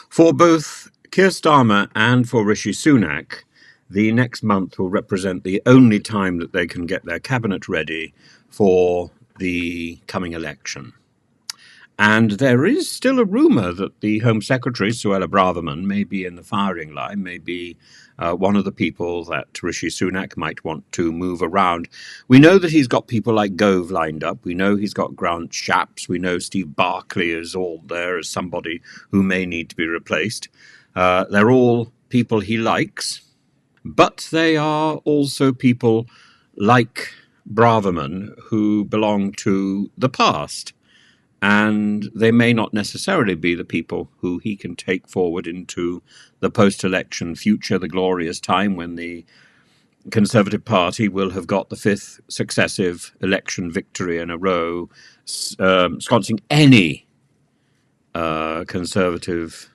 For both Keir Starmer and for Rishi Sunak, the next month will represent the only time that they can get their cabinet ready for the coming election. And there is still a rumour that the Home Secretary, Suella Braverman, may be in the firing line, may be one of the people that Rishi Sunak might want to move around. We know that he's got people like Gove lined up. We know he's got Grant Shapps. We know Steve Barclay is all there as somebody who may need to be replaced. They're all people he likes, but they are also people like Braverman who belong to the past. And they may not necessarily be the people who he can take forward into the post-election future, the glorious time when the Conservative Party will have got the fifth successive election victory in a row, sconcing any Conservative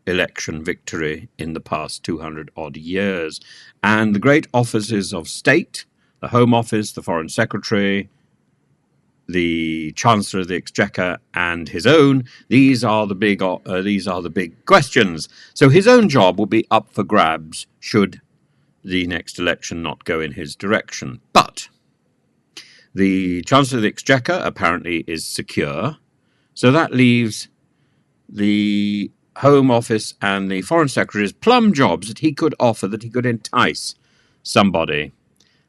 election victory in the past 200-odd years. And the great offices of state, the Home Office, the Foreign Secretary, the Chancellor of the Exchequer, and his own. These are the big questions. So his own job will be up for grabs should the next election not go in his direction. But the Chancellor of the Exchequer apparently is secure, so that leaves the Home Office and the Foreign Secretary's plum jobs that he could offer, that he could entice somebody.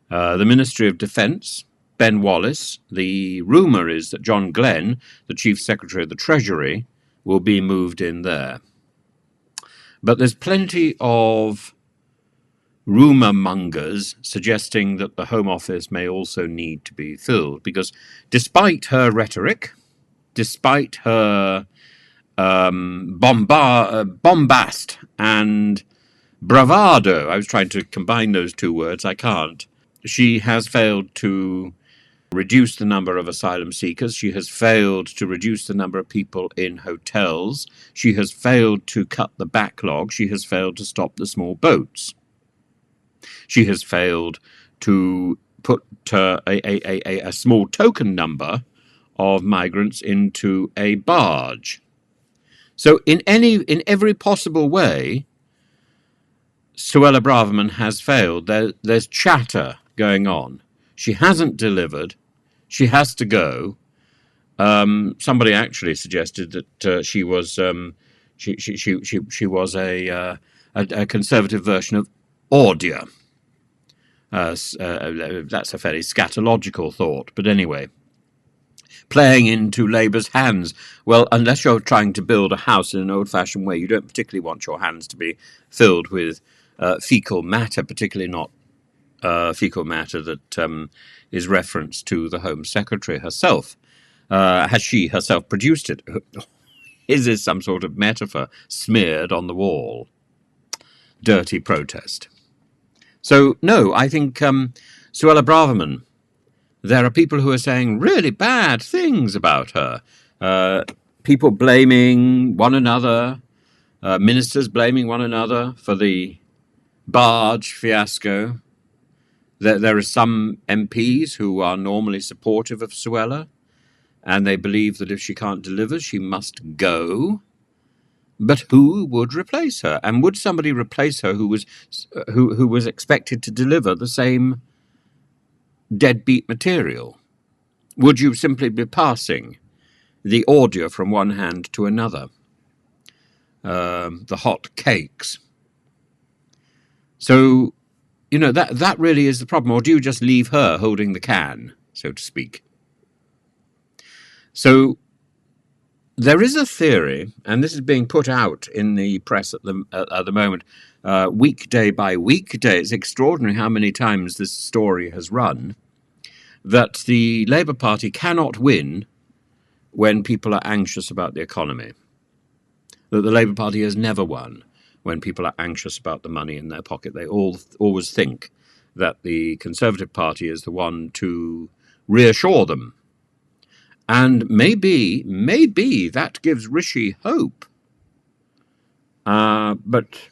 The Ministry of Defence, Ben Wallace. The rumour is that John Glenn, the Chief Secretary of the Treasury, will be moved in there. But there's plenty of rumour mongers suggesting that the Home Office may also need to be filled, because despite her rhetoric, despite her bombast and bravado, I was trying to combine those two words, I can't, she has failed to reduce the number of asylum seekers. She has failed to reduce the number of people in hotels. She has failed to cut the backlog. She has failed to stop the small boats. She has failed to put a small token number of migrants into a barge. So in every possible way, Suella Braverman has failed. There's chatter going on. She hasn't delivered. She has to go. Somebody actually suggested that she was a Conservative version of Audia. That's a fairly scatological thought, but anyway, playing into Labour's hands. Well, unless you're trying to build a house in an old-fashioned way, you don't particularly want your hands to be filled with fecal matter, particularly not fecal matter that is referenced to the Home Secretary herself. Has she herself produced it? Is this some sort of metaphor smeared on the wall? Dirty protest. So, no, I think Suella Braverman, there are people who are saying really bad things about her. People blaming one another, ministers blaming one another for the barge fiasco. There are some MPs who are normally supportive of Suella, and they believe that if she can't deliver, she must go. But who would replace her? And would somebody replace her who was expected to deliver the same deadbeat material? Would you simply be passing the order from one hand to another? The hot cakes. So, you know, that really is the problem. Or do you just leave her holding the can, so to speak? So there is a theory, and this is being put out in the press at the moment, weekday by weekday. It's extraordinary how many times this story has run, that the Labour Party cannot win when people are anxious about the economy. That the Labour Party has never won when people are anxious about the money in their pocket. They always think that the Conservative Party is the one to reassure them. And maybe that gives Rishi hope. But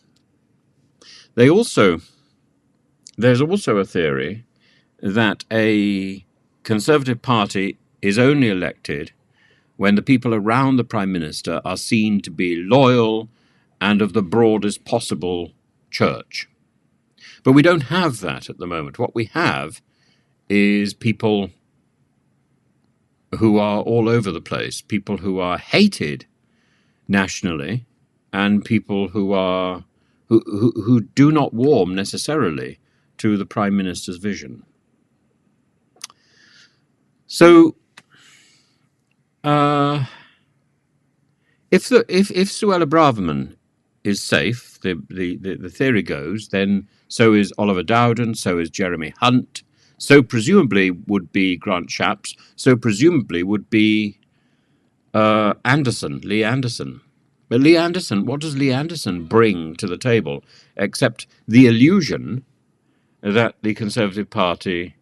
there's also a theory that a Conservative Party is only elected when the people around the Prime Minister are seen to be loyal and of the broadest possible church. But we don't have that at the moment. What we have is people who are all over the place, people who are hated nationally, and people who do not warm necessarily to the Prime Minister's vision. So, if Suella Braverman is safe, the theory goes, then so is Oliver Dowden, so is Jeremy Hunt, so presumably would be Grant Shapps, so presumably would be Lee Anderson. But Lee Anderson, what does Lee Anderson bring to the table except the illusion that the Conservative Party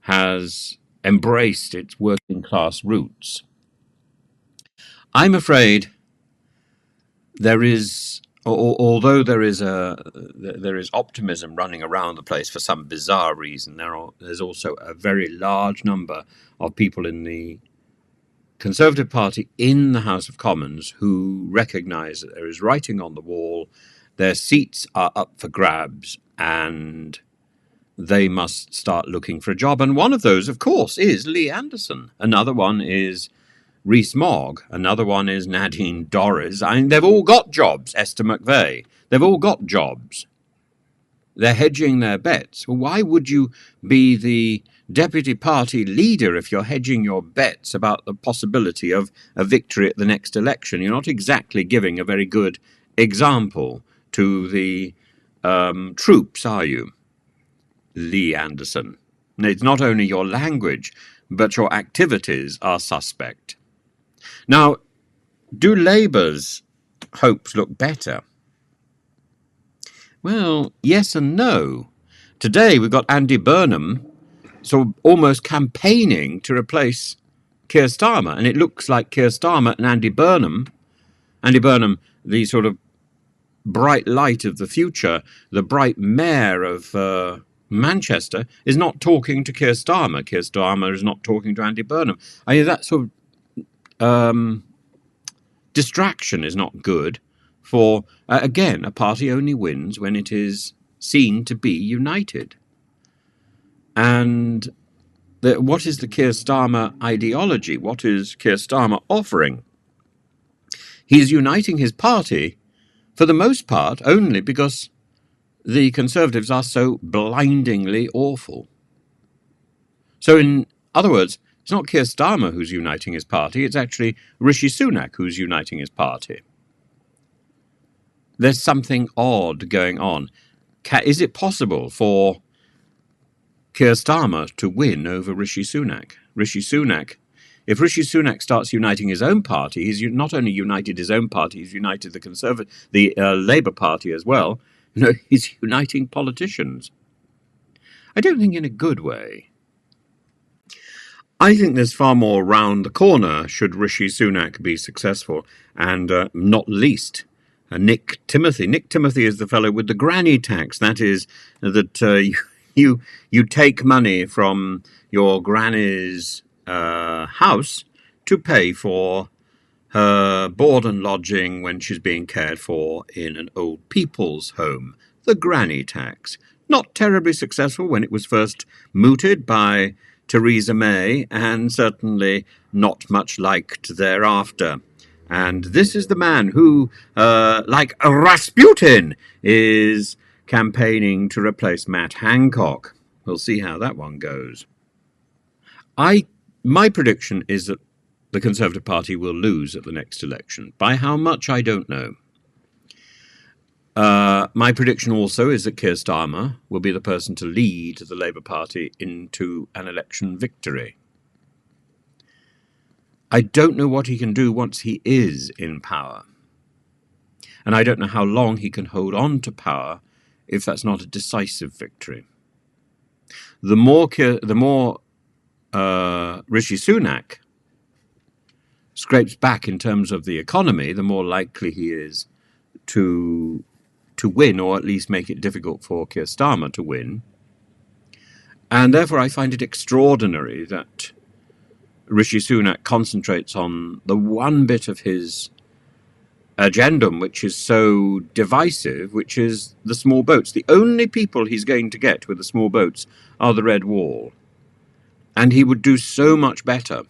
has embraced its working class roots? I'm afraid there is, although there is optimism running around the place for some bizarre reason, there's also a very large number of people in the Conservative Party in the House of Commons who recognise that there is writing on the wall, their seats are up for grabs, and they must start looking for a job. And one of those, of course, is Lee Anderson. Another one is Rees-Mogg. Another one is Nadine Dorries. I mean, they've all got jobs. Esther McVeigh. They've all got jobs. They're hedging their bets. Well, why would you be the deputy party leader if you're hedging your bets about the possibility of a victory at the next election? You're not exactly giving a very good example to the troops, are you, Lee Anderson? And it's not only your language, but your activities are suspect. Now, do Labour's hopes look better? Well, yes and no. Today we've got Andy Burnham sort of almost campaigning to replace Keir Starmer, and it looks like Keir Starmer and Andy Burnham, the sort of bright light of the future, the bright mayor of Manchester, is not talking to Keir Starmer. Keir Starmer is not talking to Andy Burnham. I mean, that sort of distraction is not good for, again, a party only wins when it is seen to be united. And what is the Keir Starmer ideology? What is Keir Starmer offering? He's uniting his party, for the most part, only because the Conservatives are so blindingly awful. So in other words, it's not Keir Starmer who's uniting his party, it's actually Rishi Sunak who's uniting his party. There's something odd going on. Is it possible for Keir Starmer to win over Rishi Sunak? If Rishi Sunak starts uniting his own party, he's not only united his own party, he's united the Labour Party as well. He's uniting politicians. I don't think in a good way. I think there's far more round the corner should Rishi Sunak be successful, and not least Nick Timothy. Nick Timothy is the fellow with the granny tax. That is, that you take money from your granny's house to pay for her board and lodging when she's being cared for in an old people's home. The granny tax. Not terribly successful when it was first mooted by Theresa May, and certainly not much liked thereafter. And this is the man who, like Rasputin, is campaigning to replace Matt Hancock. We'll see how that one goes. My prediction is that the Conservative Party will lose at the next election. By how much, I don't know. My prediction also is that Keir Starmer will be the person to lead the Labour Party into an election victory. I don't know what he can do once he is in power. And I don't know how long he can hold on to power if that's not a decisive victory. The more Rishi Sunak scrapes back in terms of the economy, the more likely he is to win, or at least make it difficult for Keir Starmer to win. And therefore I find it extraordinary that Rishi Sunak concentrates on the one bit of his agendum which is so divisive, which is the small boats. The only people he's going to get with the small boats are the Red Wall. And he would do so much better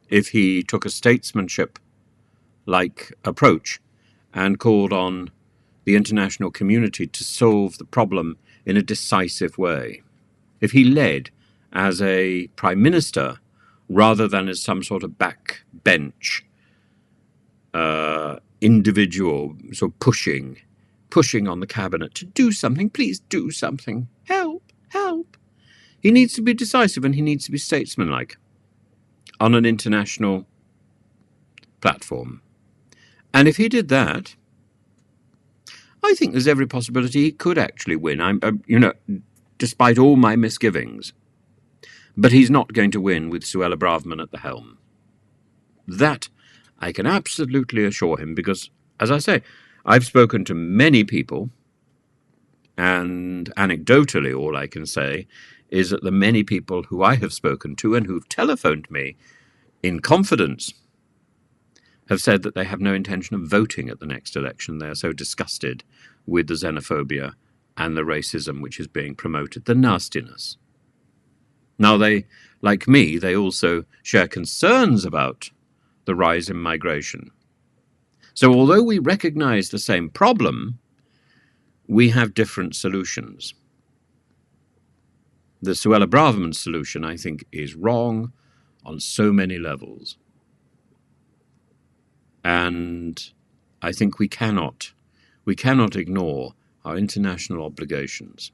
if he took a statesmanship-like approach and called on the international community to solve the problem in a decisive way. If he led as a prime minister rather than as some sort of backbench individual, sort of pushing on the cabinet to do something, please do something, help. He needs to be decisive and he needs to be statesmanlike on an international platform. And if he did that, I think there's every possibility he could actually win. Despite all my misgivings. But he's not going to win with Suella Braverman at the helm. That I can absolutely assure him, because, as I say, I've spoken to many people, and anecdotally all I can say is that the many people who I have spoken to and who've telephoned me in confidence have said that they have no intention of voting at the next election. They are so disgusted with the xenophobia and the racism which is being promoted, the nastiness. Now they, like me, they also share concerns about the rise in migration. So although we recognize the same problem, we have different solutions. The Suella Braverman solution, I think, is wrong on so many levels. And I think we cannot ignore our international obligations.